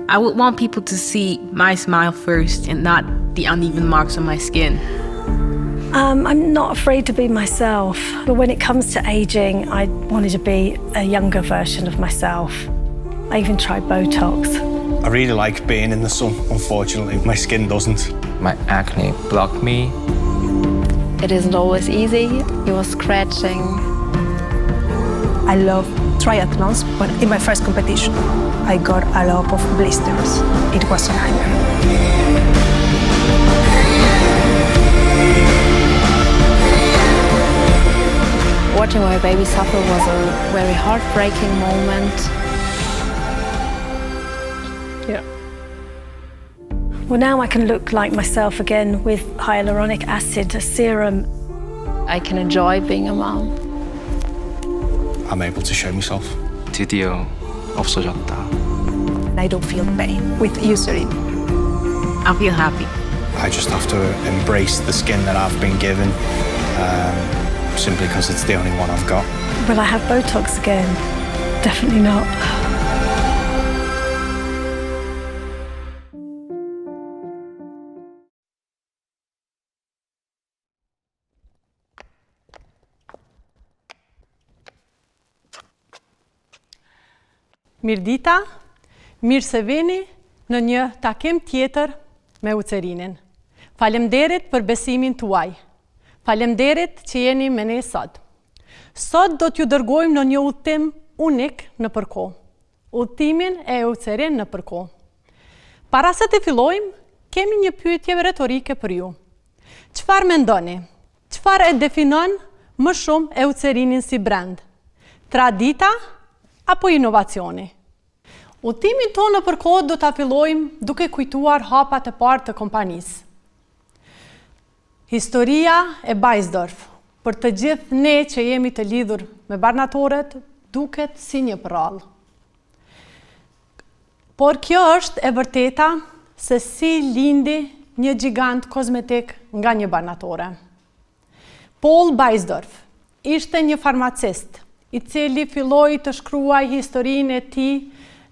I would want people to see my smile first and not the uneven marks on my skin. I'm not afraid to be myself, but when it comes to aging, I wanted to be a younger version of myself. I even tried Botox. I really like being in the sun. Unfortunately, my skin doesn't. My acne blocked me. It isn't always easy. You are scratching. I love triathlons, but in my first competition, I got a lot of blisters. It was a nightmare. Watching my baby suffer was a very heartbreaking moment. Yeah. Well, now I can look like myself again with hyaluronic acid, a serum. I can enjoy being a mom. I'm able to show myself. 드디어 없어졌다. I don't feel pain with Eucerin. I feel happy. I just have to embrace the skin that I've been given, simply because it's the only one I've got. Will I have Botox again? Definitely not. Mirdita, mirë se vini në një takim tjetër me Ucerinin. Faleminderit për besimin tuaj. Faleminderit që jeni me ne sot. Sot do t'ju dërgojmë në një udhtim unik në përkohë. Udhtimin e Ucerin në përkohë. Para se të fillojmë, kemi një pyetje retorike për ju. Çfarë mendoni? Çfarë e definon më shumë Eucerinin si brand? Tradita apo inovacioni? Udhtimin tonë në përkohë do ta fillojmë duke kujtuar hapat e parë të kompanisë. Historia e Bajsdorf, për të gjithë ne që jemi të lidhur me barnatoret, duket si një prallë. Por kjo është e vërteta se si lindi një gjigant kozmetik nga një barnatore. Paul Bajsdorf ishte një farmacist, i cili filloi të shkruaj historinë e tij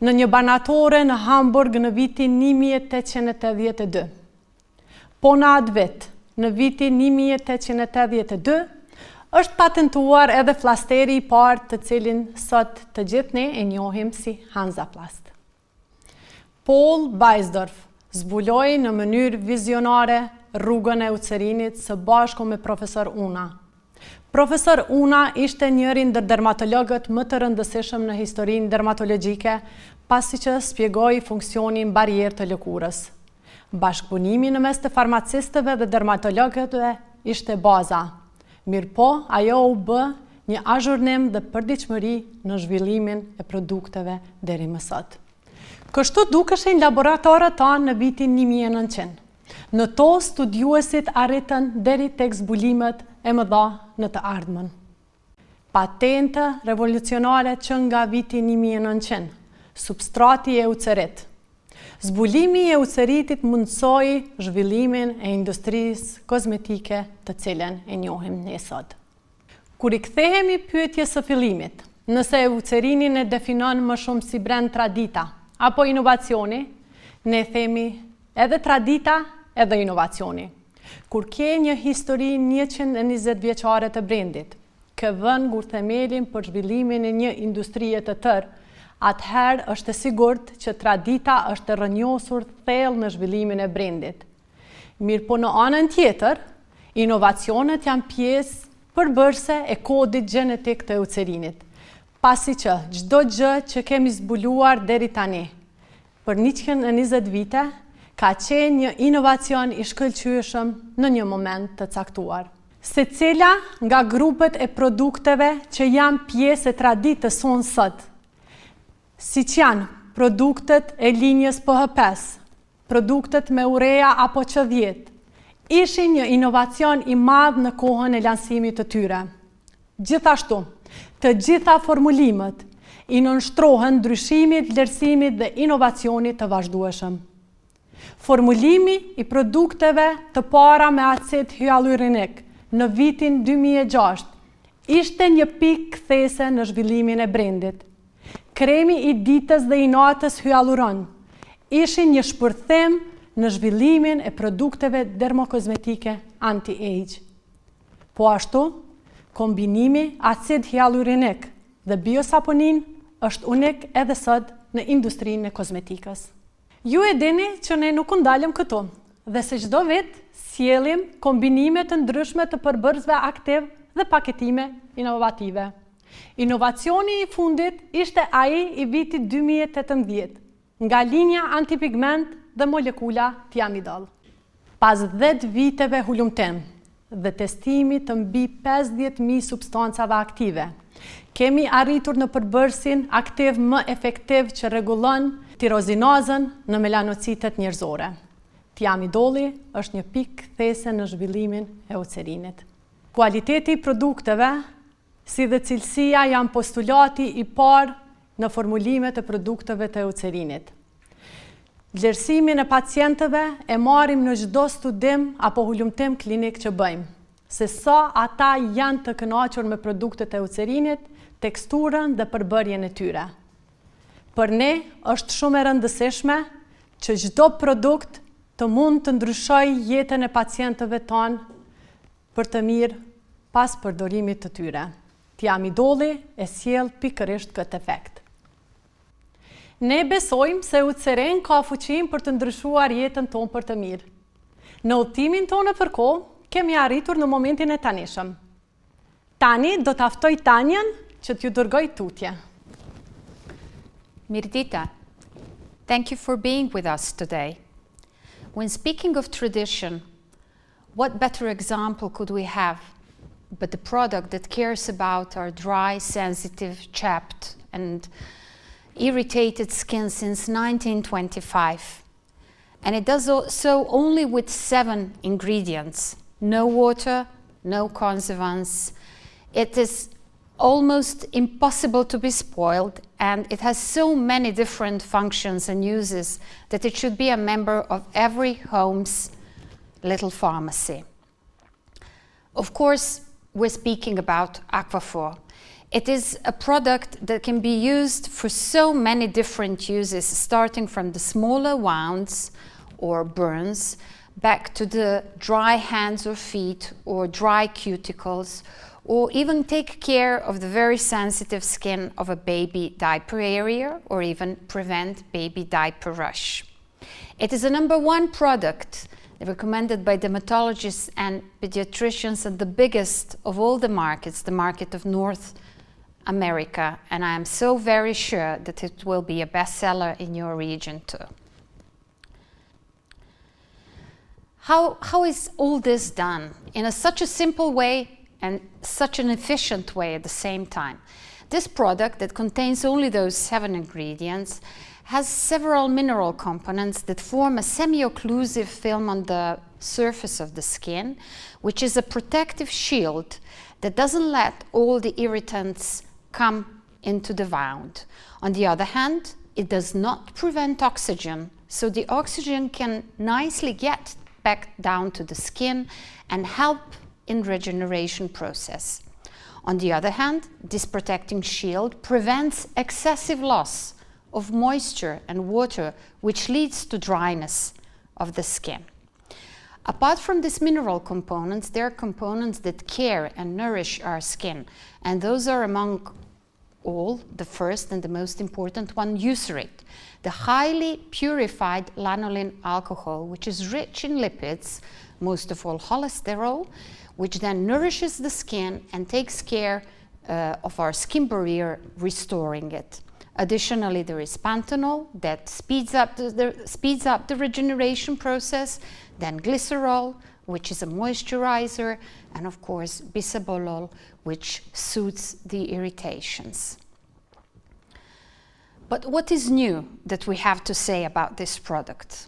në një barnatore në Hamburg në vitin 1882. Po në atë vit, në vitin 1882, është patentuar edhe flasteri i parë të cilin sot të gjithë ne e njohim si Hansaplast. Paul Bajsdorf zbuloi në mënyrë vizionare rrugën e Ucerinit së bashku me profesor Una. Profesor Una ishte njëri ndër dermatologët më të rëndësishëm në historinë dermatologjike, pasi që shpjegoi funksionin barierë të lëkurës. Bashkëpunimi në mes të farmacistëve dhe dermatologëve ishte baza. Mirëpo, ajo u bë një azhurnim dhe përditshmëri në zhvillimin e produkteve deri më sot. Kështu dukeshin laboratorët tanë në vitin 1900. Në to studiuesit arritën deri tek zbulimet e mëdha në të ardhmen. Patente revolucionare që nga viti 1900, substrati e Ucerit. Zbulimi i Uceritit mundsoi zhvillimin e industrisë kozmetike të cilën e njohim ne sot. Kur i kthehemi pyetjes së fillimit, nëse Ucerinin e definon më shumë si brand tradita apo inovacioni, ne themi edhe tradita edhe inovacioni. Kur ke një histori 120 vjeçare të brendit, ke vënë gurthemelin për zhvillimin e një industrie të tërë, atëherë është e sigurt që tradita është e rrënjosur thellë në zhvillimin e brendit. Mirëpo në anën tjetër, inovacionet janë pjesë përbërëse e kodit gjenetik të Ucerinit, pasi që çdo gjë që kemi zbuluar deri tani, për 120 vite, ka qenë një inovacion i shkëlqyeshëm në një moment të caktuar. Secila nga grupet e produkteve që janë pjesë e traditës sonë sot, siç janë produktet e linjës PH5, produktet me urea apo Q10, ishin një inovacion i madh në kohën e lansimit të tyre. Gjithashtu, të gjitha formulimet i nënshtrohen ndryshimit, vlerësimit dhe inovacionit të vazhdueshëm. Formulimi i produkteve të para me acid hyalurinik në vitin 2006 ishte një pikë kthese në zhvillimin e brendit. kremi i ditës dhe i natës hyaluron ishin një shpërthim në zhvillimin e produkteve dermokozmetike anti-age. Po ashtu, kombinimi acid hyalurinik dhe biosaponin është unik edhe sot në industrinë e kozmetikës. Ju e dini që ne nuk ndalem këtu dhe se çdo vit sjellim kombinime të ndryshme të përbërësve aktiv dhe paketime inovative. Inovacioni i fundit ishte ai i vitit 2018 nga linja antipigment dhe molekula thiamidol. Pas 10 viteve hulumtim dhe testimi të mbi 50.000 substancave aktive, kemi arritur në përbërësin aktiv më efektiv që rregullon tirozinazën në melanocitet njerëzore. Thiamidoli është një pikë kthese në zhvillimin e ucerinit. Kualiteti i produkteve, si dhe cilësia janë postulati i parë në formulimet e produkteve të ucerinit. Vlerësimin e pacientëve e marrim në çdo studim apo hulumtim klinik që bëjmë, se sa ata janë të kënaqur me produktet e ucerinit, teksturën dhe përbërjen e tyre. Për ne është shumë e rëndësishme që çdo produkt të mund të ndryshojë jetën e pacientëve tanë për të mirë pas përdorimit të tyre. Thiamidoli e sjell pikërisht këtë efekt. Ne besojmë se ucerin ka fuqinë për të ndryshuar jetën tonë për të mirë. Në udhëtimin tonë për kohë, kemi arritur në momentin e tanishëm. Tani do ta ftoj Tanjen që t'ju dërgoj tutje. Mirdita, thank you for being with us today. When speaking of tradition, what better example could we have but the product that cares about our dry, sensitive, chapped, and irritated skin since 1925. And it does so only with 7 ingredients. No water, no conservants. It is almost impossible to be spoiled, and it has so many different functions and uses that it should be a member of every home's little pharmacy. Of course, we're speaking about Aquaphor. It is a product that can be used for so many different uses, starting from the smaller wounds or burns, back to the dry hands or feet or dry cuticles, or even take care of the very sensitive skin of a baby diaper area, or even prevent baby diaper rash. It is a #1 product recommended by dermatologists and pediatricians at the biggest of all the markets, the market of North America, and I am so very sure that it will be a bestseller in your region too. How is all this done in such a simple way and such an efficient way at the same time? This product that contains only those 7 ingredients has several mineral components that form a semi-occlusive film on the surface of the skin, which is a protective shield that doesn't let all the irritants come into the wound. On the other hand, it does not prevent oxygen, so the oxygen can nicely get back down to the skin and help in regeneration process. On the other hand, this protecting shield prevents excessive loss of moisture and water, which leads to dryness of the skin. Apart from these mineral components, there are components that care and nourish our skin, and those are among all the first and the most important one, eucerin, the highly purified lanolin alcohol, which is rich in lipids, most of all cholesterol, which then nourishes the skin and takes care of our skin barrier, restoring it. Additionally, there is panthenol that speeds up the regeneration process, then glycerol, which is a moisturizer, and of course bisabolol, which soothes the irritations. But what is new that we have to say about this product?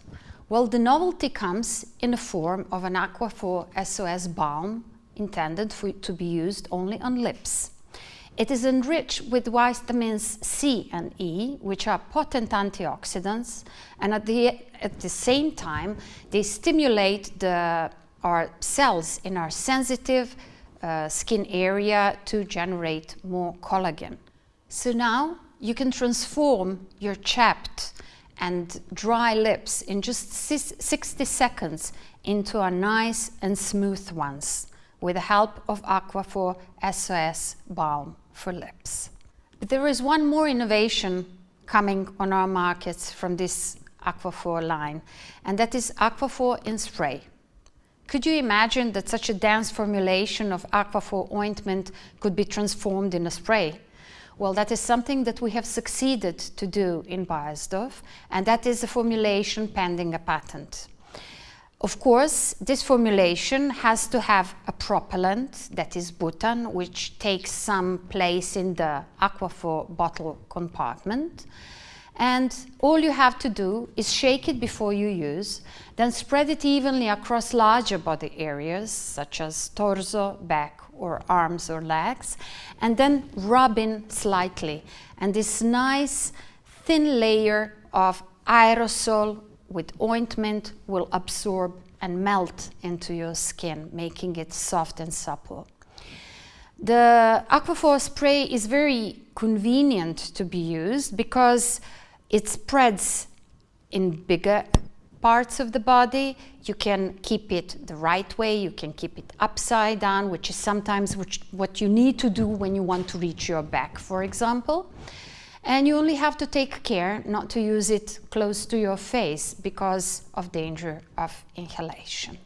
Well, the novelty comes in the form of an Aquaphor SOS balm intended to be used only on lips. It is enriched with vitamins C and E, which are potent antioxidants, and at the same time, they stimulate our cells in our sensitive skin area to generate more collagen. So now you can transform your chapped and dry lips in just 60 seconds into a nice and smooth ones with the help of Aquaphor SOS Balm for Lips. But there is one more innovation coming on our markets from this Aquaphor line, and that is Aquaphor in spray. Could you imagine that such a dense formulation of Aquaphor ointment could be transformed in a spray? Well, that is something that we have succeeded to do in Beiersdorf, and that is a formulation pending a patent. Of course, this formulation has to have a propellant, that is butan, which takes some place in the Aquaphor bottle compartment. And all you have to do is shake it before you use, then spread it evenly across larger body areas, such as torso, back, or arms or legs, and then rub in slightly. And this nice thin layer of aerosol with ointment will absorb and melt into your skin, making it soft and supple. The Aquaphor spray is very convenient to be used because it spreads in bigger parts of the body. You can keep it the right way, you can keep it upside down, which is sometimes what you need to do when you want to reach your back, for example. And you only have to take care not to use it close to your face because of danger of inhalation.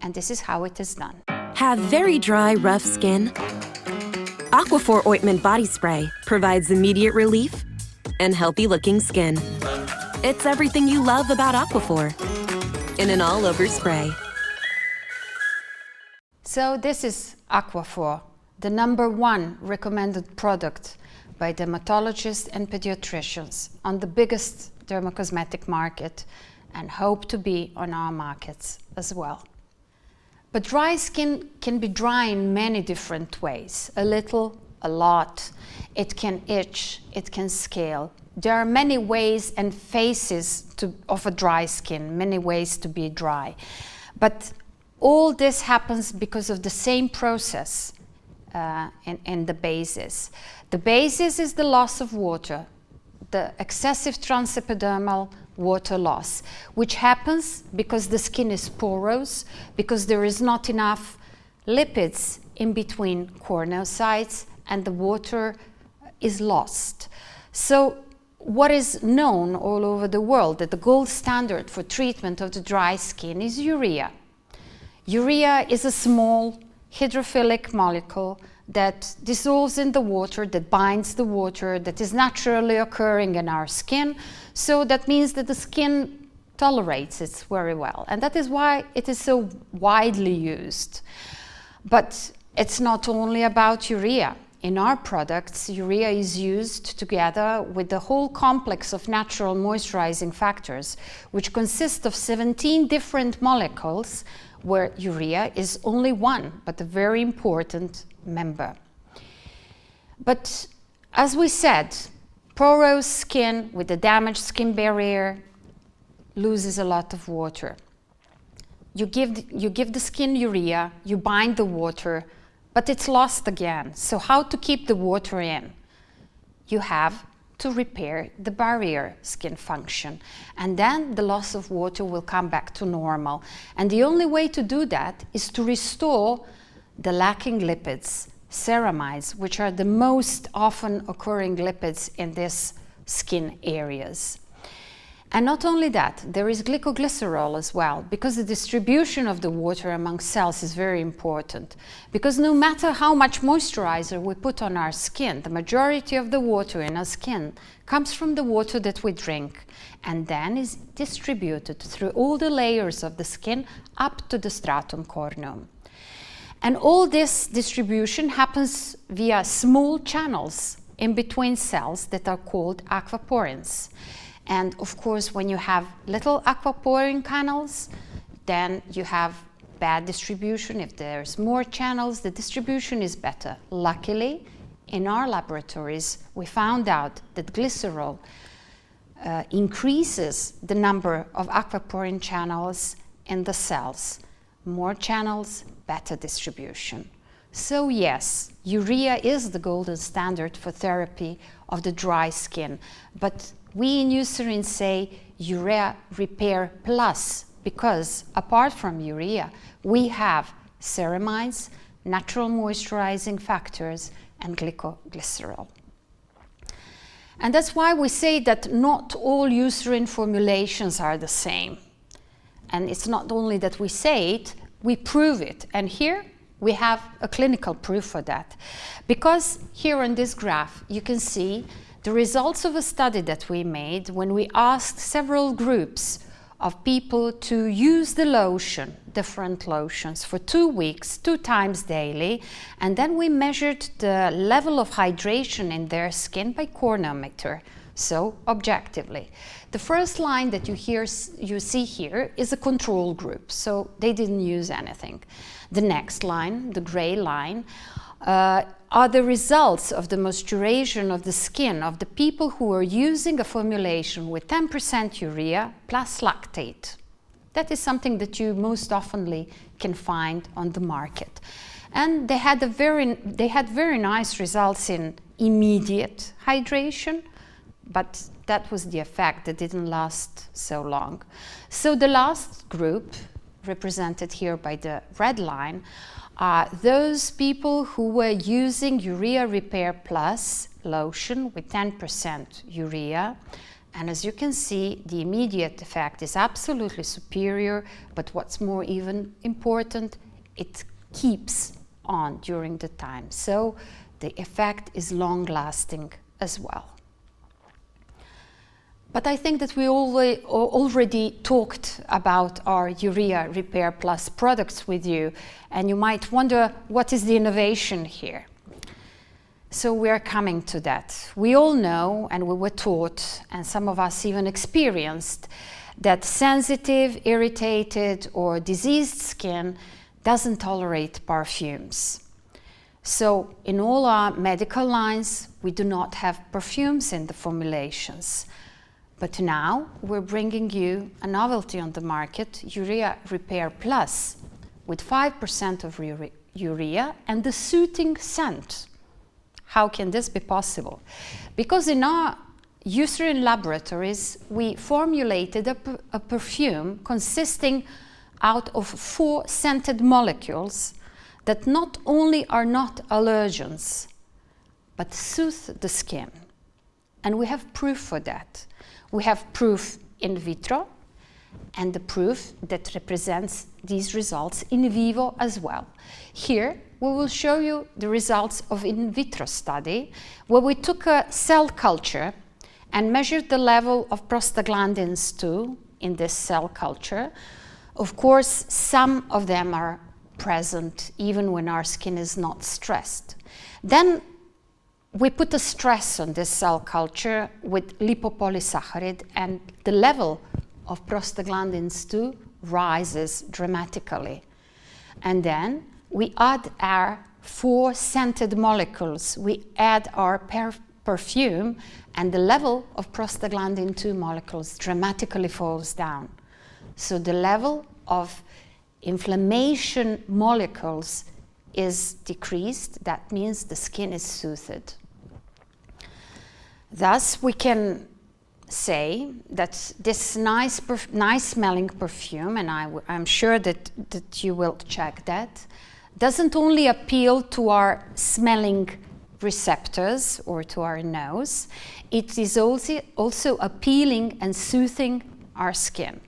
And this is how it is done. Have very dry, rough skin? Aquaphor Ointment Body Spray provides immediate relief and healthy-looking skin. It's everything you love about Aquaphor in an all-over spray. So this is Aquaphor, the #1 recommended product by dermatologists and pediatricians on the biggest dermocosmetic market, and hope to be on our markets as well. But dry skin can be dry in many different ways, a little, a lot. It can itch, it can scale. There are many ways and phases of a dry skin, many ways to be dry. But all this happens because of the same process in the basis. The basis is the loss of water, the excessive transepidermal water loss, which happens because the skin is porous, because there is not enough lipids in between corneocytes and the water is lost. So what is known all over the world that the gold standard for treatment of the dry skin is urea. Urea is a small hydrophilic molecule that dissolves in the water, that binds the water, that is naturally occurring in our skin. So that means that the skin tolerates it very well. And that is why it is so widely used. But it's not only about urea. In our products, urea is used together with the whole complex of natural moisturizing factors, which consist of 17 different molecules, where urea is only one, but a very important member. But as we said, porous skin with a damaged skin barrier loses a lot of water. You give the skin urea, you bind the water, but it's lost again. So how to keep the water in? You have to repair the barrier skin function, and then the loss of water will come back to normal. And the only way to do that is to restore the lacking lipids, ceramides, which are the most often occurring lipids in these skin areas. And not only that, there is glycoglycerol as well, because the distribution of the water among cells is very important. Because no matter how much moisturizer we put on our skin, the majority of the water in our skin comes from the water that we drink, and then is distributed through all the layers of the skin up to the stratum corneum. And all this distribution happens via small channels in between cells that are called aquaporins. And of course, when you have little aquaporine canals, then you have bad distribution. If there's more channels, the distribution is better. Luckily, in our laboratories, we found out that glycerol increases the number of aquaporine channels in the cells. More channels, better distribution. So yes, urea is the golden standard for therapy of the dry skin, but we in Eucerin say urea repair plus, because apart from urea, we have ceramides, natural moisturizing factors, and glycoglycerol. And that's why we say that not all Eucerin formulations are the same. And it's not only that we say it, we prove it. And here we have a clinical proof for that. Because here on this graph, you can see the results of a study that we made when we asked several groups of people to use the lotion, different lotions, for 2 weeks, 2 times daily, and then we measured the level of hydration in their skin by chronometer, so objectively. The first line that you see here is a control group, so they didn't use anything. The next line, the gray line, are the results of the maturation of the skin of the people who are using a formulation with 10% urea plus lactate. That is something that you most often can find on the market. And they had very nice results in immediate hydration, but that was the effect that didn't last so long. So the last group, represented here by the red line, are those people who were using Urea Repair Plus lotion with 10% urea. And as you can see, the immediate effect is absolutely superior, but what's more even important, it keeps on during the time. So the effect is long-lasting as well. But I think that we already talked about our Urea Repair Plus products with you, and you might wonder, what is the innovation here? So we are coming to that. We all know, and we were taught, and some of us even experienced, that sensitive, irritated, or diseased skin doesn't tolerate perfumes. So in all our medical lines, we do not have perfumes in the formulations. But now we're bringing you a novelty on the market, Urea Repair Plus, with 5% of urea and the soothing scent. How can this be possible? Because in our Eucerin laboratories, we formulated a perfume consisting out of 4 scented molecules that not only are not allergens, but soothe the skin. And we have proof for that. We have proof in vitro and the proof that represents these results in vivo as well. Here we will show you the results of in vitro study where we took a cell culture and measured the level of prostaglandins 2 in this cell culture. Of course, some of them are present even when our skin is not stressed. Then we put a stress on this cell culture with lipopolysaccharide, and the level of prostaglandins 2 rises dramatically. And then we add our 4 scented molecules. We add our perfume, and the level of prostaglandin 2 molecules dramatically falls down. So the level of inflammation molecules is decreased. That means the skin is soothed. Thus, we can say that this nice smelling perfume, and I'm sure that you will check that, doesn't only appeal to our smelling receptors or to our nose, it is also appealing and soothing our skin,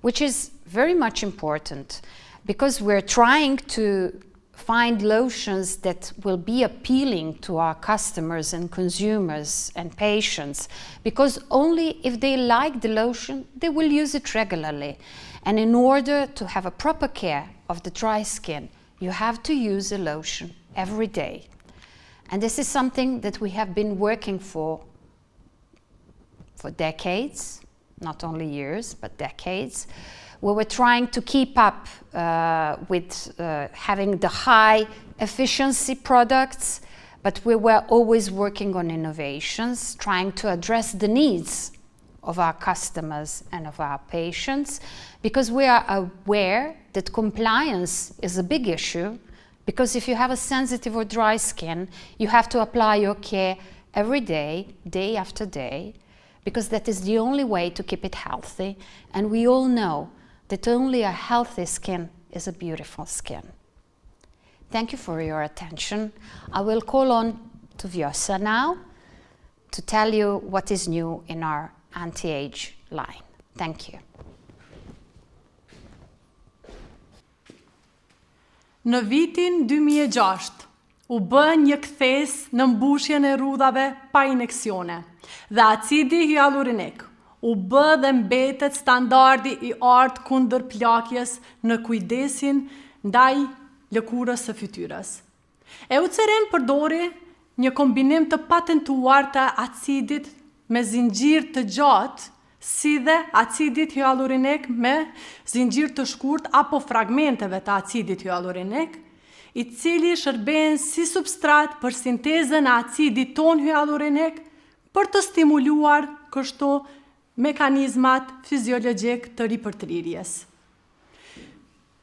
which is very much important because we're trying to find lotions that will be appealing to our customers and consumers and patients, because only if they like the lotion, they will use it regularly. And in order to have a proper care of the dry skin, you have to use a lotion every day. And this is something that we have been working for decades, not only years, but decades. We were trying to keep up with having the high efficiency products, but we were always working on innovations, trying to address the needs of our customers and of our patients, because we are aware that compliance is a big issue, Because if you have a sensitive or dry skin, you have to apply your care every day, day after day, because that is the only way to keep it healthy. And we all know that only a healthy skin is a beautiful skin. Thank you for your attention. I will call on to Vjosa now to tell you what is new in our anti-age line. Thank you. Në vitin 2006, u bë një kthes në mbushjen e rrudhave pa ineksione dhe acidi hyalurinik u bë dhe mbetet standardi i artë kundër plakjes në kujdesin ndaj lëkurës së fytyrës. EUCERIN përdori një kombinim të patentuar të acidit me zinxhir të gjatë, si dhe acidit hyalurinik me zinxhir të shkurt apo fragmenteve të acidit hyalurinik, i cili shërben si substrat për sintezën e acidit ton hyalurinik për të stimuluar kështu mekanizmat fiziologjik të ripërtrirjes.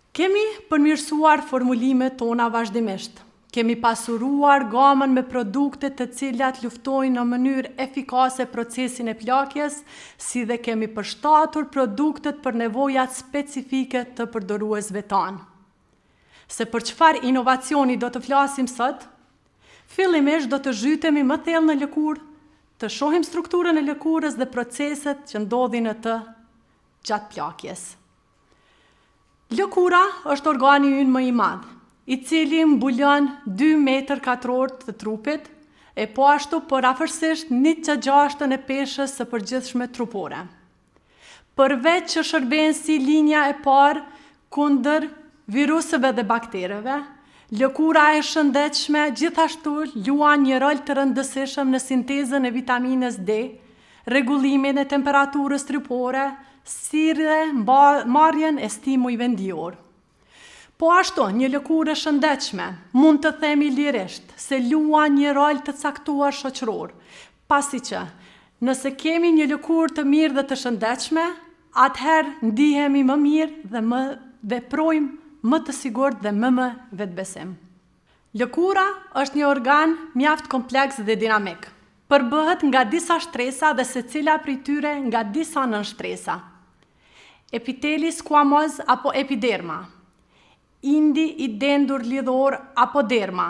Kemi përmirësuar formulimet tona vazhdimisht. Kemi pasuruar gamën me produkte të cilat luftojnë në mënyrë efikase procesin e plakjes, si dhe kemi përshtatur produktet për nevojat specifike të përdoruesve tanë. Se për çfarë inovacioni do të flasim sot, fillimisht do të zhytemi më thellë në lëkurë, të shohim strukturën e lëkurës dhe proceset që ndodhin në të gjatë plakjes. Lëkura është organi ynë më i madh, i cili mbulon 2 metër katror të trupit, e po ashtu për afërsisht 1/6 e peshës së përgjithshme trupore. Përveç që shërben si linja e parë kundër viruseve dhe baktereve, lëkura e shëndetshme gjithashtu luan një rol të rëndësishëm në sintezën e vitaminës D, rregullimin e temperaturës trupore, si dhe marrjen e stimujve ndijor. Po ashtu, një lëkurë e shëndetshme mund të themi lirisht se luan një rol të caktuar shoqëror, pasi që nëse kemi një lëkurë të mirë dhe të shëndetshme, atëherë ndihemi më mirë dhe më veprojmë më të sigurt dhe më vetbesim. Lëkura është një organ mjaft kompleks dhe dinamik. Përbëhet nga disa shtresa dhe secila prej tyre nga disa nënshtresa. Epiteli skuamoz apo epiderma, indi i dendur lidhor apo derma,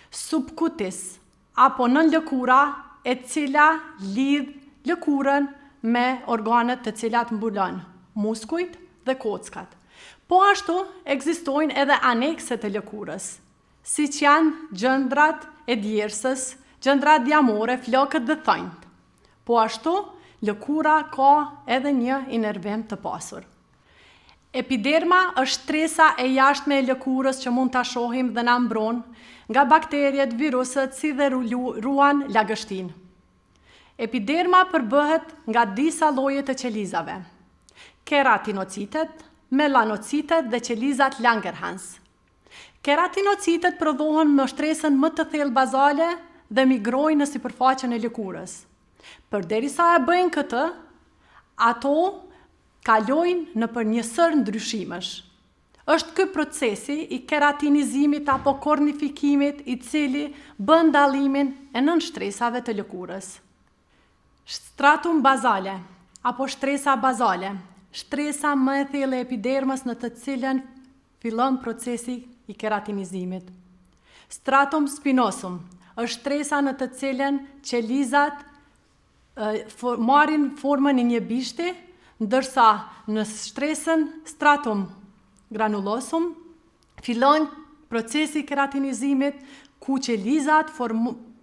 subcutis apo nënlëkura e cila lidh lëkurën me organet të cilat mbulon muskujt dhe kockat. Po ashtu ekzistojnë edhe anekset e lëkurës, siç janë gjëndrat e djersës, gjëndrat diamore, flokët dhe thonjt. Po ashtu, lëkura ka edhe një inervim të pasur. Epiderma është shtresa e jashtme e lëkurës që mund ta shohim dhe na mbron nga bakteriet, viruset, si dhe ruan lagështinë. Epiderma përbëhet nga disa lloje të qelizave: keratinocitet, melanocitet dhe qelizat Langerhans. Keratinocitet prodhohen me shtresën më të thellë bazale dhe migrojnë në sipërfaqen e lëkurës. Përderisa e bëjnë këtë, ato kalojnë në për një sër ndryshimesh. Është ky procesi i keratinizimit apo kornifikimit i cili bën dallimin e nënshtresave të lëkurës. Stratum bazale apo shtresa bazale, shtresa më e thellë e epidermës në të cilën fillon procesi i keratinizimit. Stratum spinosum është shtresa në të cilën qelizat marrin formën e një bishti, ndërsa në shtresën stratum granulosum fillon procesi i keratinizimit ku qelizat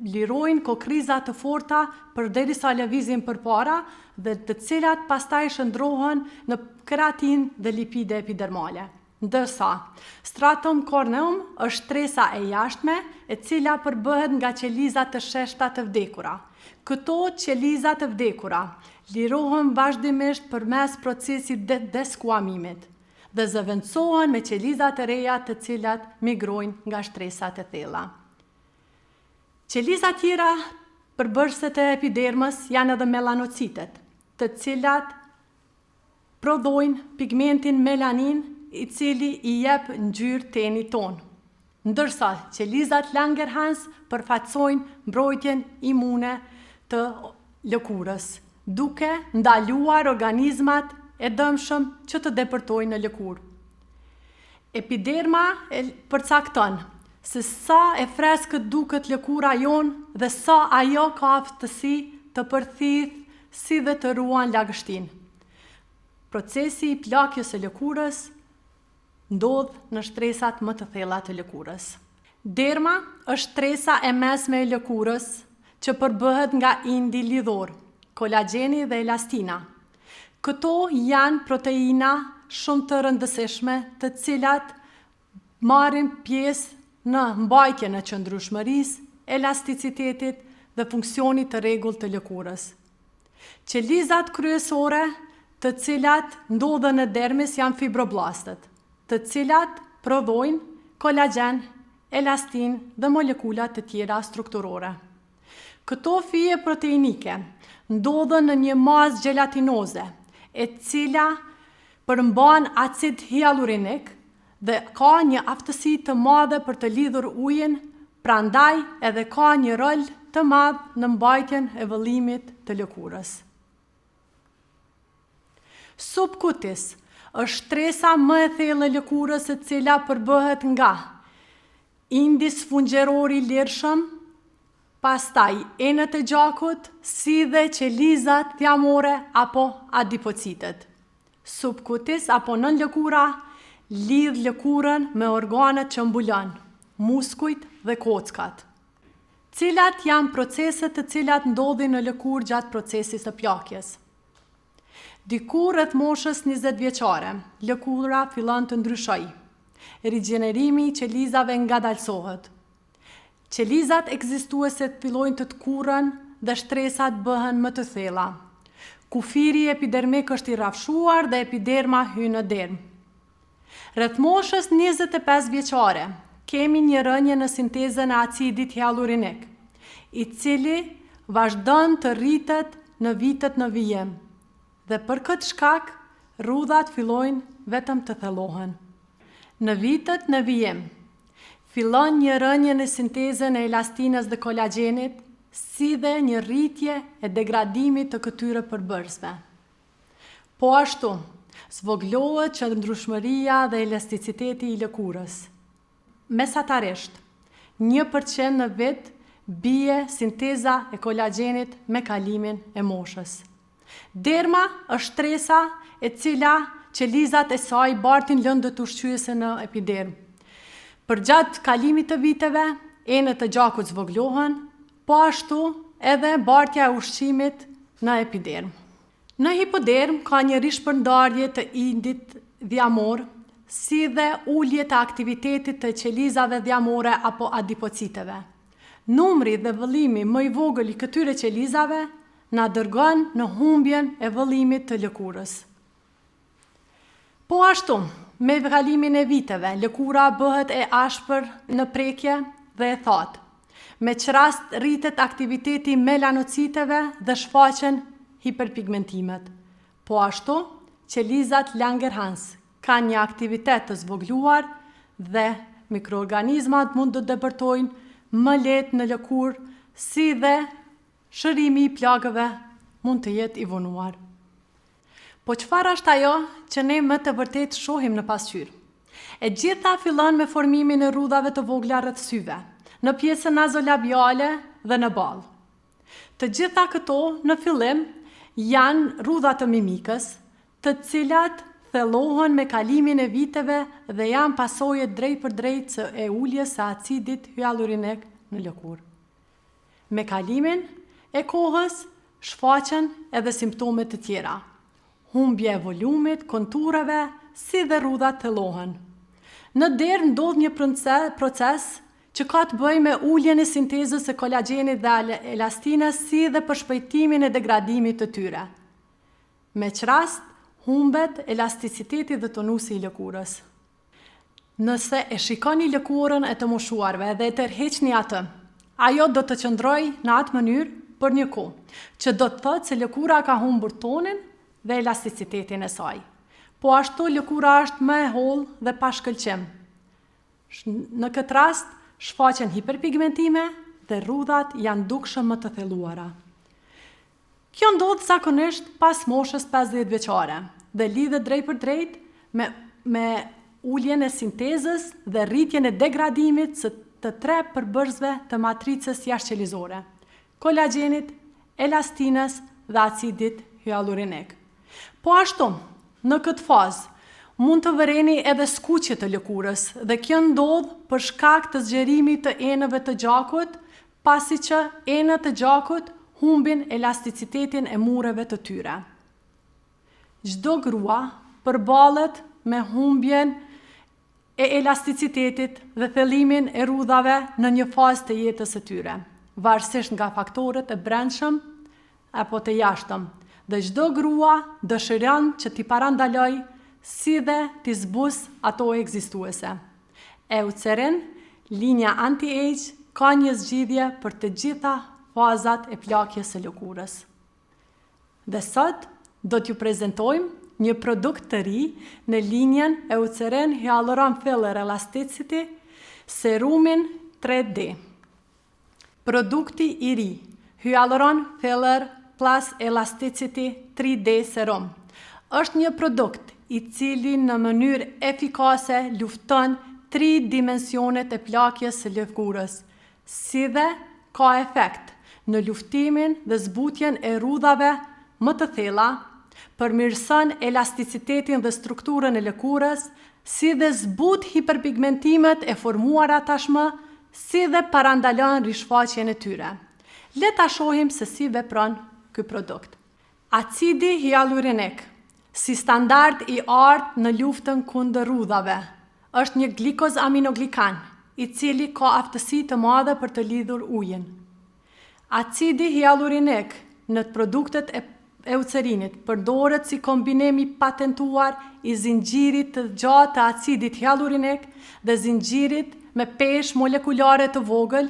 lirojnë kokriza të forta përderisa lëvizin përpara dhe të cilat pastaj shndrohen në keratin dhe lipide epidermale. Ndërsa stratum corneum është shtresa e jashtme e cila përbëhet nga qeliza të sheshta të vdekura. Këto qeliza të vdekura lirohen vazhdimisht përmes procesit deskuamimit dhe zëvendësohen me qeliza të reja të cilat migrojnë nga shtresat e thella. Qeliza tjera përbërëse të epidermës janë edhe melanocitet, të cilat prodhojnë pigmentin melanin i cili i jep ngjyrë tenit ton. ndërsa qelizat Langerhans përfaqësojnë mbrojtjen imune të lëkurës, duke ndaluar organizmat e dëmshëm që të depërtojnë në lëkurë. Epiderma e përcakton se sa e freskët duket lëkura jonë dhe sa ajo ka aftësi të përthith si dhe të ruan lagështin. Procesi i plakjes së lëkurës ndodh në shtresat më të thella të lëkurës. Derma është shtresa e mesme e lëkurës që përbëhet nga indi lidhor, kolagjeni dhe elastina. Këto janë proteina shumë të rëndësishme të cilat marrin pjesë në mbajtjen e qëndrueshmërisë, elasticitetit dhe funksionit të rregullt të lëkurës. Qelizat kryesore të cilat ndodhen në dermis janë fibroblastët, të cilat prodhojnë kolagjen, elastin dhe molekula të tjera strukturore. Këto fije proteinike ndodhen në një mazë gjelatinoze, e cila përmban acid hyalurinik dhe ka një aftësi të madhe për të lidhur ujin, prandaj edhe ka një rol të madh në mbajtjen e vëllimit të lëkurës. Subcutis është shtresa më e thellë e lëkurës e cila përbëhet nga indi sfungjeror i lirshëm, pastaj enët e gjakut, si dhe qelizat thjamore apo adipocitet. Subcutis apo nën lëkura lidh lëkurën me organet që mbulon, muskujt dhe kockat. Cilat janë proceset të cilat ndodhin në lëkurë gjatë procesit të plakjes? Diku rreth moshës 20 vjeçare, lëkura fillon të ndryshojë. Rigjenerimi i qelizave ngadalësohet. Qelizat ekzistuese fillojnë të tkurren dhe shtresat bëhen më të thella. Kufiri epidermik është i rrafshuar dhe epiderma hyn në derm. Rreth moshës 25 vjeçare, kemi një rënje në sintezën e acidit hyalurinik, i cili vazhdon të rritet në vitet në vijim, dhe për këtë shkak, rrudhat fillojnë vetëm të thellohen. Në vitet në vijim, fillon një rënje në sintezën e elastinës dhe kolagjenit, si dhe një rritje e degradimit të këtyre përbërësve. Po ashtu, zvoglohet qëndrueshmëria dhe elasticiteti i lëkurës. Mesatarisht, 1% në vit bie sinteza e kolagjenit me kalimin e moshës. Derma është shtresa e cila qelizat e saj bartin lëndët ushqyese në epiderm. Përgjatë kalimit të viteve, enët e gjakut zvoglohen, po ashtu edhe bartja e ushqimit në epiderm. Në hipoderm ka një rishpërndarje të indit dhjamor, si dhe ullje të aktivitetit të qelizave dhjamore apo adipociteve. Numri dhe vëllimi më i vogël i këtyre qelizave na dërgon në humbjen e vëllimit të lëkurës. Po ashtu, me kalimin e viteve, lëkura bëhet e ashpër në prekje dhe e thatë. Me çrast rritet aktiviteti melanociteve dhe shfaqen hiperpigmentimet. Po ashtu, qelizat Langerhans kanë një aktivitet të zvogluar dhe mikroorganizmat mund të depërtojnë më lehtë në lëkurë, si dhe shërimi i plagëve mund të jetë i vonuar. Po çfarë është ajo që ne më të vërtet shohim në pasqyrë? E gjitha fillon me formimin e rrudhave të vogla rreth syve, në pjesën nazolabiale dhe në ballë. Të gjitha këto në fillim janë rrudha të mimikës, të cilat thellohen me kalimin e viteve dhe janë pasojë drejt për drejt e uljes së acidit hyalurinik në lëkurë. Me kalimin e kohës shfaqen edhe simptome të tjera. Humbje e volumit, kontureve, si dhe rrudhat thellohen. Në derm ndodh një proces që ka të bëjë me uljen e sintezës së kolagjenit dhe elastinës, si dhe përshpejtimin e degradimit të tyre. Me çrast humbet elasticiteti dhe tonusi i lëkurës. Nëse e shikoni lëkurën e të moshuarve dhe e tërheqni atë, ajo do të qëndrojë në atë mënyrë për një kohë, që do të thotë se lëkura ka humbur tonin dhe elasticitetin e saj. Po ashtu lëkura është më e hollë dhe pa shkëlqim. Në këtë rast, shfaqen hiperpigmentime dhe rrudhat janë dukshëm më të thelluara. Kjo ndodh zakonisht pas moshës 50 vjeçare dhe lidhet drejt për drejt me uljen e sintezës dhe rritjen e degradimit së të 3 përbërësve të matricës jashtëqelizore: kolagjenit, elastinës dhe acidit hyalurinik. Po ashtu, në këtë fazë, mund të vëreni edhe skuqje të lëkurës dhe kjo ndodh për shkak të zgjerimit të enëve të gjakut, pasi që enët të gjakut humbin elasticitetin e mureve të tyre. Çdo grua përballet me humbjen e elasticitetit dhe thellimin e rrudhave në një fazë të jetës së tyre, varësisht nga faktorët e brendshëm apo të jashtëm, dhe çdo grua dëshiron që t'i parandaloj si dhe t'i zbus ato ekzistuese. Eucerin, linja anti-age, ka një zgjidhje për të gjitha fazat e plakjes së lëkurës. Dhe sot do t'ju prezantojmë një produkt të ri në linjen Eucerin Hyaluron Filler Elasticity Serumin 3D. Produkti i ri, Hyaluron Filler Plus Elasticity 3D Serum, është një produkt i cili në mënyrë efikase lufton 3 dimensionet e plakjes së lëkurës, si dhe ka efekt në luftimin dhe zbutjen e rrudhave më të thella, përmirëson elasticitetin dhe strukturën e lëkurës, si dhe zbut hiperpigmentimet e formuara tashmë, si dhe parandalon rishfaqjen e tyre. Le ta shohim se si vepron ky produkt. Acidi hyalurinik, si standard i artë në luftën kundër rrudhave, është një glikoz aminoglikan, i cili ka aftësi të madhe për të lidhur ujin. Acidi hyalurinik në produktet e Eucerinit përdoret si kombinim i patentuar i zinxhirit të gjatë të acidit hyalurinik dhe zinxhirit me peshë molekulare të vogël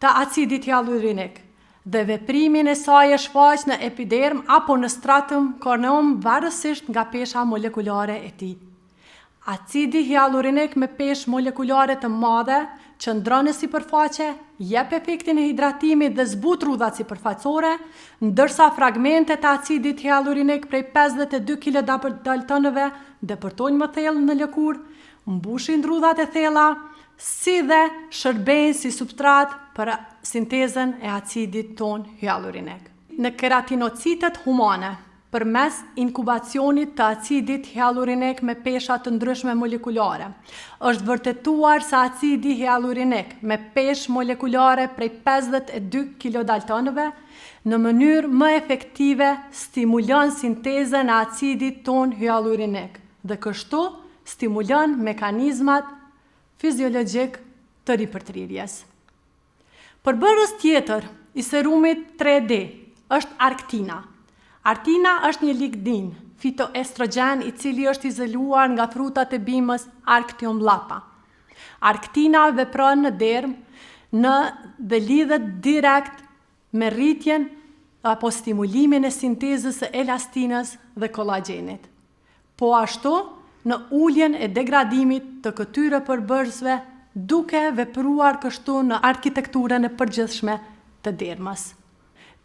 të acidit hyalurinik, dhe veprimin e saj e shfaq në epiderm apo në stratum corneum varësisht nga pesha molekulare e tij. Acidi hyalurinik me peshë molekulare të madhe qëndron në sipërfaqe, jep efektin e hidratimit dhe zbut rrudhat sipërfaqësore, ndërsa fragmentet e acidit hyalurinik prej 52 kilodaltonëve depërtojnë më thellë në lëkurë, mbushin rrudhat e thella, si dhe shërbejnë si substrat për sintezën e acidit ton hyalurinik. Në keratinocitet humane, përmes inkubacionit të acidit hyalurinik me pesha të ndryshme molekulare, është vërtetuar se acidi hyalurinik me peshë molekulare prej 52 kilodaltonëve në mënyrë më efektive stimulon sintezën e acidit ton hyalurinik dhe kështu stimulon mekanizmat fiziologjik të ripërtrirjes. Përbërës tjetër i serumit 3D është arktina. Arktina është një ligdin, fitoestrogen i cili është izoluar nga frutat e bimës Arctium lapa. Arktina vepron në derm dhe lidhet direkt me rritjen apo stimulimin e sintezës së elastinës dhe kolagjenit. Po ashtu, në uljen e degradimit të këtyre përbërësve, duke vepruar kështu në arkitekturën e përgjithshme të dermës.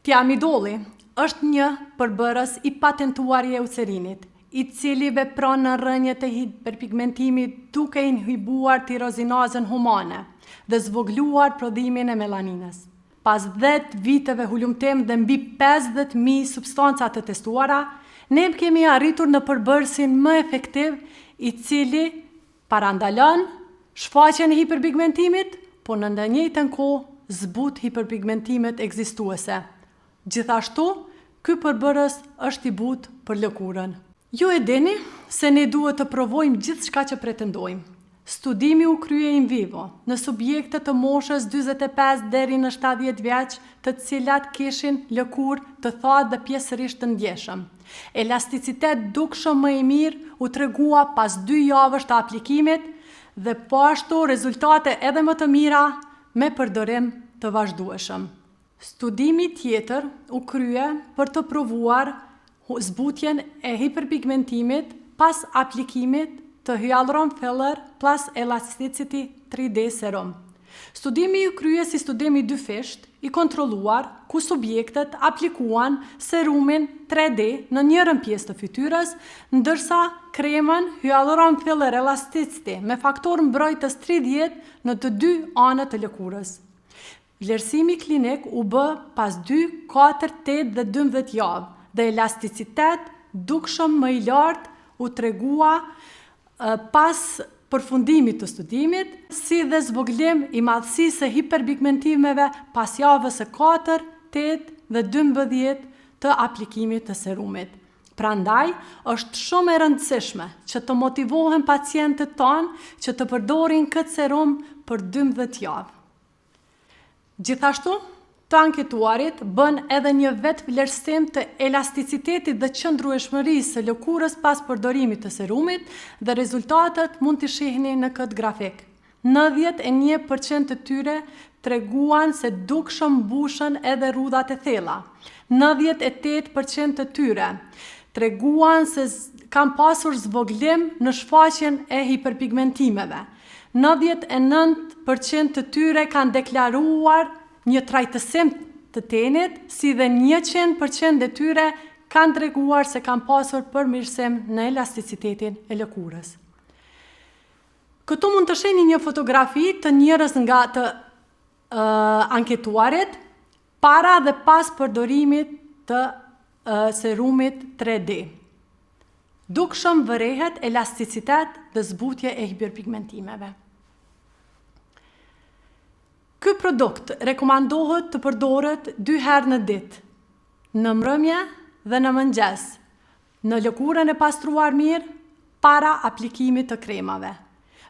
Tiamidoli është një përbërës i patentuar i Eucerinit, i cili vepron në rrënjët e hiperpigmentimit duke inhibuar tirozinazën humane dhe zvogluar prodhimin e melaninës. Pas 10 viteve hulumtim dhe mbi 50.000 substanca të testuara, ne kemi arritur në përbërësin më efektiv i cili parandalon shfaqjen e hiperpigmentimit, po në njëjtën kohë zbut hiperpigmentimet ekzistuese. Gjithashtu, ky përbërës është i butë për lëkurën. Ju e dini se ne duhet të provojmë gjithçka që pretendojmë. Studimi u krye in vivo në subjekte të moshës 45 deri në 70 vjeç, të cilat kishin lëkurë të thatë dhe pjesërisht të ndjeshëm. Elasticitet dukshëm më i mirë u tregua pas 2 javësh të aplikimit dhe po ashtu rezultate edhe më të mira me përdorim të vazhdueshëm. Studimi tjetër u krye për të provuar zbutjen e hiperpigmentimit pas aplikimit të Hyaluron Filler Plus Elasticity 3D Serum. Studimi u krye si studim i dyfisht, i kontrolluar, ku subjektet aplikuan serumin 3D në njërën pjesë të fytyrës, ndërsa kremën Hyaluron Filler Elasticity me faktor mbrojtës 30 në të dy anët të lëkurës. Vlerësimi klinik u bë pas 2, 4, 8 dhe 12 javë dhe elasticitet dukshëm më i lartë u tregua pas përfundimit të studimit, si dhe zvoglim i madhësisë së hiperpigmentimeve pas javës së 4, 8 dhe 12 të aplikimit të serumit. Prandaj, është shumë e rëndësishme që të motivohen pacientët tanë që të përdorin këtë serum për 12 javë. Gjithashtu, të anketuarit bën edhe një vetë vlerësim të elasticitetit dhe qëndrueshmërisë së lëkurës pas përdorimit të serumit dhe rezultatet mund të shihni në këtë grafik. 91% të tyre treguan se dukshëm mbushën edhe rrudhat e thella. 98% të tyre treguan se kanë pasur zvoglim në shfaqjen e hiperpigmentimeve. 99% të tyre kanë deklaruar një trajtësim të tenit, si dhe 100% të tyre kanë treguar se kanë pasur përmirësim në elasticitetin e lëkurës. Këtu mund të shihni një fotografi të njërës nga të anketuarit para dhe pas përdorimit të serumit 3D. Dukshëm vërehet elasticitet dhe zbutje e hiperpigmentimeve. Ky produkt rekomandohet të përdoret 2 herë në ditë, në mbrëmje dhe në mëngjes, në lëkurën e pastruar mirë, para aplikimit të kremave.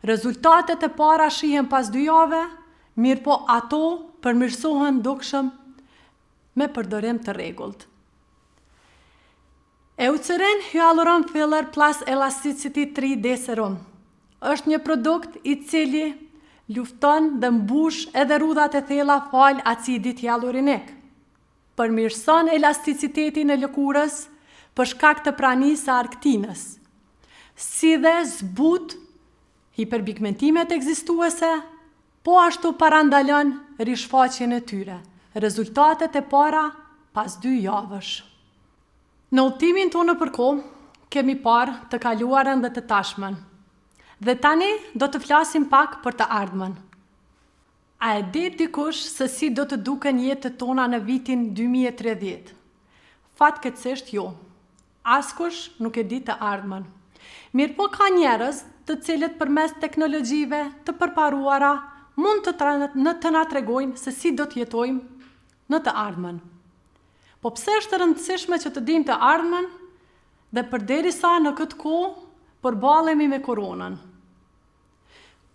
Rezultatet e para shihen pas 2 jave, mirë po ato përmirësohen dukshëm me përdorim të rregullt. Eucerin Hyaluron Filler Plus Elasticity 3D Serum është një produkt i cili lufton dhe mbush edhe rrudhat e thella fal acidit hyalurinik. Përmirëson elasticitetin e lëkurës për shkak të pranisë së arktinës, si dhe zbut hiperpigmentimet ekzistuese, po ashtu parandalon rishfaqjen e tyre. Rezultatet e para pas 2 javësh. Në udhtimin tonë për kohë, kemi parë të kaluarën dhe të tashmen. Dhe tani do të flasim pak për të ardhmen. A e di dikush se si do të duken jetët tona në vitin 2030? Fatkeqësisht jo. Askush nuk e di të ardhmen. Mirë po ka njerëz të cilët përmes teknologjive të përparuara mund të na tregojnë se si do të jetojmë në të ardhmen. Po pse është rëndësishme që të dimë të ardhmen dhe përderisa në këtë kohë përballemi me koronën?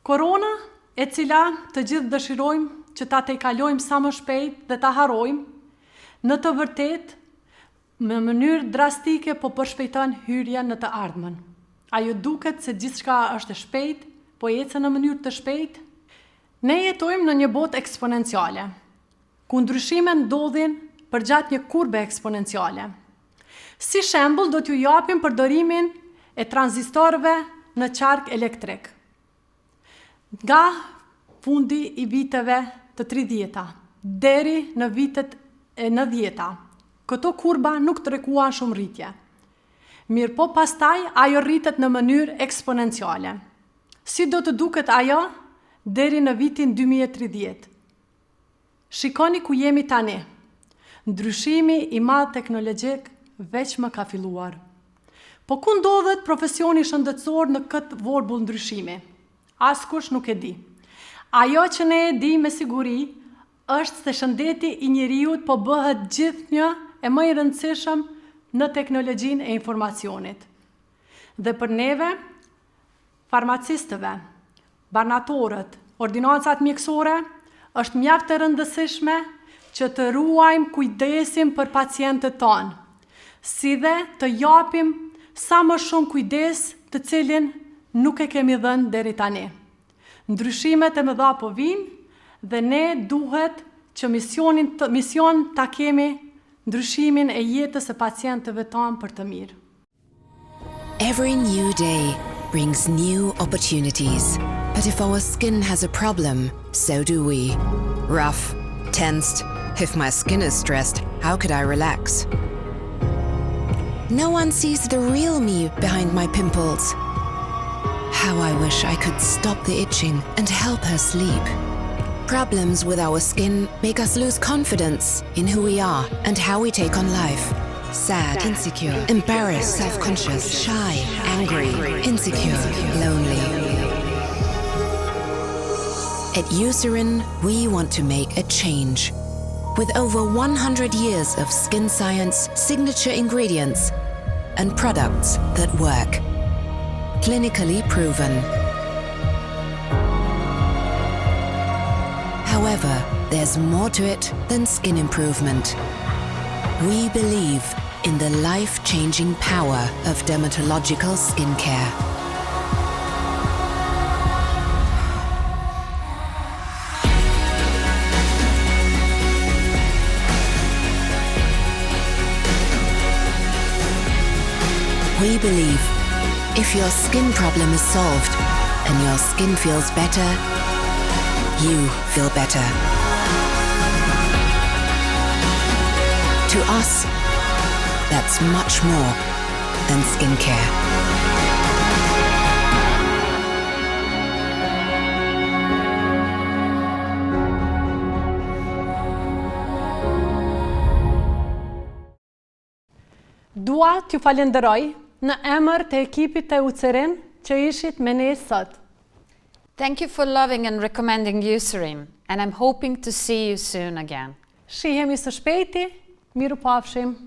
Korona, e cila të gjithë dëshirojmë që ta tejkalojmë sa më shpejt dhe ta harrojmë, në të vërtetë, me mënyrë drastike po përshpejton hyrjen në të ardhmen. Ajo duket se gjithçka është e shpejt, po ecën në mënyrë të shpejtë. Ne jetojmë në një botë eksponenciale, ku ndryshimet ndodhin përgjatë një kurbe eksponenciale. Si shembull, do t'ju japim përdorimin e tranzistorëve në qark elektrik. Nga fundi i viteve të 30-ta deri në vitet e 90-ta, këto kurba nuk treguan shumë rritje. Mirë po pastaj ajo rritet në mënyrë eksponenciale. Si do të duket ajo deri në vitin 2030? Shikoni ku jemi tani. Ndryshimi i madh teknologjik veç më ka filluar. Po ku ndodhet profesioni shëndetësor në këtë vorbull ndryshimi? Askush nuk e di. Ajo që ne e di me siguri është se shëndeti i njeriut po bëhet gjithnjë e më i rëndësishëm në teknologjinë e informacionit. Dhe për neve, farmacistëve, banatorët, ordinancat mjekësore, është mjaft e rëndësishme që të ruajmë kujdesim për pacientët tonë, si dhe të japim sa më shumë kujdes të cilin nuk e kemi dhënë deri tani. Ndryshimet e mëdha po vinë dhe ne duhet që mision ta kemi ndryshimin e jetës së pacientëve tanë për të mirë. Every new day brings new opportunities. But if our skin has a problem, so do we. Rough, tensed. If my skin is stressed, how could I relax? No one sees the real me behind my pimples. How I wish I could stop the itching and help her sleep. Problems with our skin make us lose confidence in who we are and how we take on life. Sad, insecure, embarrassed, self-conscious, shy, angry, insecure, lonely. At Eucerin, we want to make a change. With over 100 years of skin science, signature ingredients, and products that work. Clinically proven. However, there's more to it than skin improvement. We believe in the life-changing power of dermatological skincare. We believe if your skin problem is solved and your skin feels better, you feel better. To us, that's much more than skincare. Dua t'ju falenderoj në emër të ekipit të Eucerin që ishit me ne sot. Thank you for loving and recommending Eucerin, and I'm hoping to see you soon again. Shihemi së shpejti, miru pafshim.